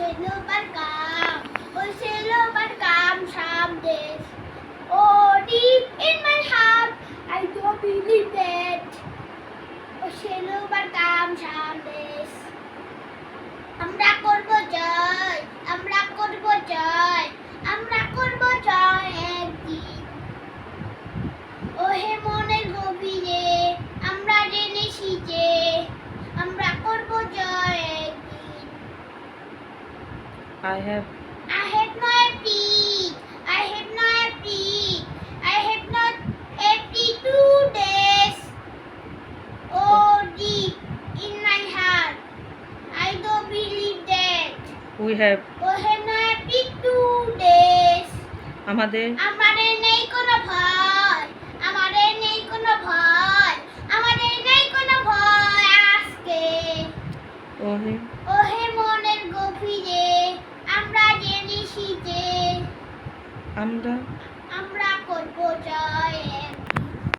sailor but come some days. Oh, deep in my heart, I don't believe that. Oh, sailor but come some days. আমরা করব জয়, আমরা করব জয়, আমরা করব জয় একদিন। ওহে মনের গভীরে আমরা জেনেছি যে আমরা করব জয় একদিন। I have no appeal, I have no appeal, I have not empty 2 days. Oh, deep in my heart, I don't believe that. we have Oh, have no appeal 2 days. আমাদের আমাদের নেই কোনো ভয়, আমাদের নেই কোনো ভয়, আমাদের নেই কোনো ভয় আজকে। ওহে ওহে মনের গভীরে আমরা জেনেছি যে আমরা